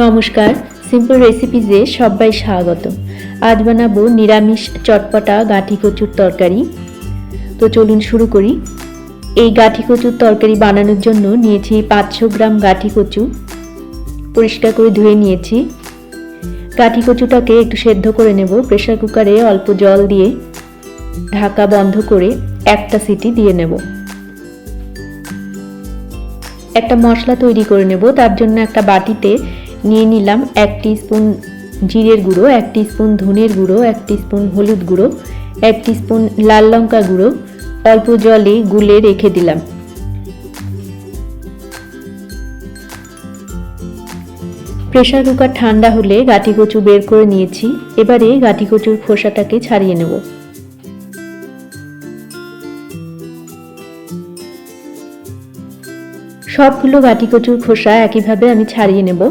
নমস্কার, সিম্পল রেসিপিজে সবাই স্বাগত। আজ বানাবো নিরামিষ চটপটা গাঠি কচুর তরকারি। তো চলুন শুরু করি। এই গাঠি কচুর তরকারি বানানোর জন্য নিয়েছি 500 গ্রাম গাঠি কচু। পরিষ্কার করে ধুয়ে নিয়েছি। গাঠি কচুটাকে একটু সেদ্ধ করে নেব। প্রেসার কুকারে অল্প জল দিয়ে ঢাকা বন্ধ করে একটা সিটি দিয়ে নেব। একটা মশলা তৈরি করে নেব। তার জন্য একটা বাটিতে নিয়ে নিলাম 1 টিস্পুন জিরের গুঁড়ো, 1 টিস্পুন ধনের গুঁড়ো, 1 টিস্পুন হলুদ গুঁড়ো, 1 টিস্পুন লাল লঙ্কা গুঁড়ো, অল্প জলে গুলে রেখে দিলাম। প্রেসার কুকার ঠান্ডা হলে গাঠি কচু বের করে নিয়েছি। এবারে গাঠি কচুর খোসাটাকে ছাড়িয়ে নেব। সবগুলো গাঠি কচুর খোসা একইভাবে আমি ছাড়িয়ে নেব।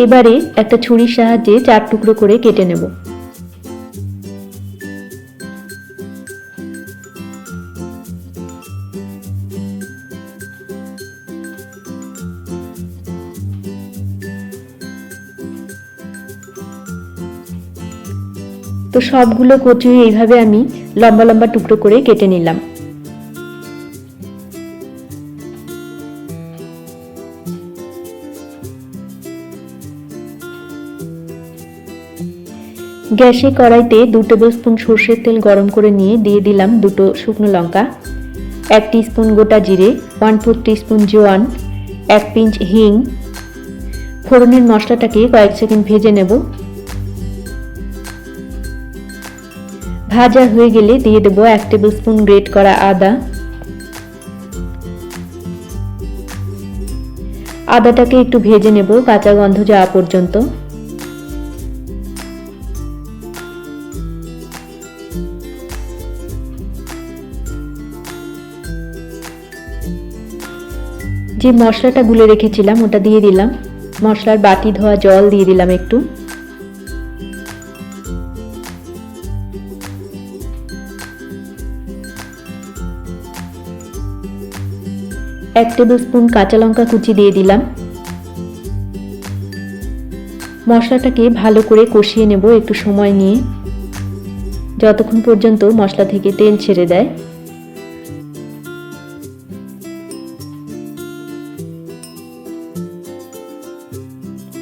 এবারে একটা ছুরির সাহায্যে 4 টুকরো করে কেটে নেব। তো সবগুলো কচু এইভাবে আমি লম্বা লম্বা টুকরো করে কেটে নিলাম। গ্যাসে কড়াইতে 2 টেবিল স্পুন সরষের তেল গরম করে নিয়ে দিয়ে দিলাম 2টো শুকনো লঙ্কা, 1 টিস্পুন গোটা জিরে, 1/4 টিস্পুন জোয়ান, 1 পিঞ্চ হিং। ফোড়নের মশলাটাকে কয়েক সেকেন্ড ভেজে নেব। ভাজা হয়ে গেলে দিয়ে দেব 1 টেবিল স্পুন গ্রেট করা আদা। আদাটাকে একটু ভেজে নেব কাঁচা গন্ধ যাওয়া পর্যন্ত। যে মশলাটা গুলে রেখেছিলাম ওটা দিয়ে দিলাম। মশলার বাটি ধোয়া জল দিয়ে দিলাম একটু। এক টেবিল স্পুন কাঁচা লঙ্কা কুচি দিয়ে দিলাম। মশলাটাকে ভালো করে কষিয়ে নেব একটু সময় নিয়ে, যতক্ষণ পর্যন্ত মশলা থেকে তেল ছেড়ে দেয়।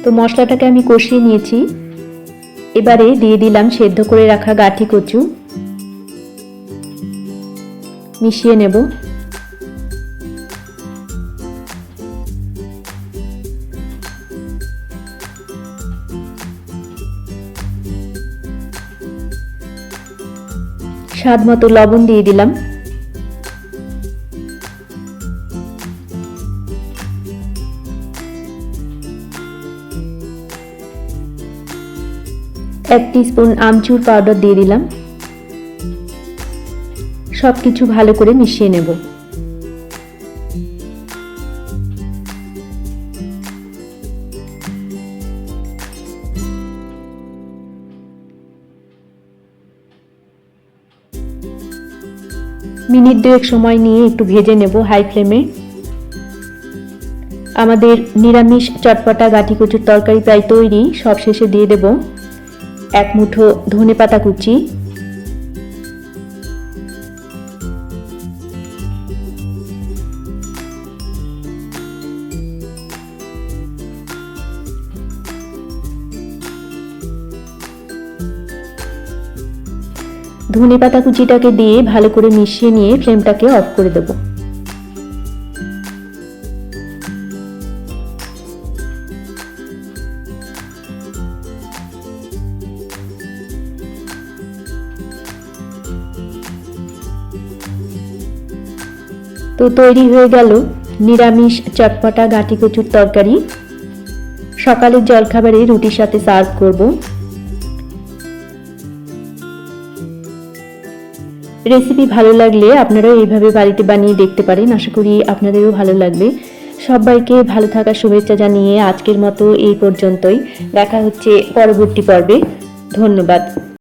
তো মশলাটাকে আমি কষিয়ে নিয়েছি। এবারে দিয়ে দিলাম সেদ্ধ করে রাখা গাঠি কচু। মিশিয়ে নেব। স্বাদ মতো লবণ দিয়ে দিলাম। এক টিস্পুন আমচুর পাউডার দিয়ে দিলাম। সবকিছু ভালো করে মিশিয়ে নেব। মিনিট 2 সময় নিয়ে একটু ভেজে নেব হাই ফ্লেমে। আমাদের নিরামিষ চটপটা গাঠি কচুর তরকারি প্রায় তৈরি। সব শেষে দিয়ে দেব 1 মুঠো ধনেপাতা কুচি, ধনেপাতা কুচিটাকে দিয়ে ভালো করে মিশিয়ে নিয়ে ফ্লেমটাকে অফ করে দেব। তো তৈরি হয়ে গেল নিরামিষ চটপটা গাঠি কচুর তরকারি। সকালের জলখাবারে রুটির সাথে সার্ভ করব। রেসিপি ভালো লাগলে আপনারাও এইভাবে বাড়িতে বানিয়ে দেখতে পারেন। আশা করি আপনাদেরও ভালো লাগবে। সবাইকে ভালো থাকার শুভেচ্ছা জানিয়ে আজকের মতো এই পর্যন্তই। দেখা হচ্ছে পরবর্তী পর্বে। ধন্যবাদ।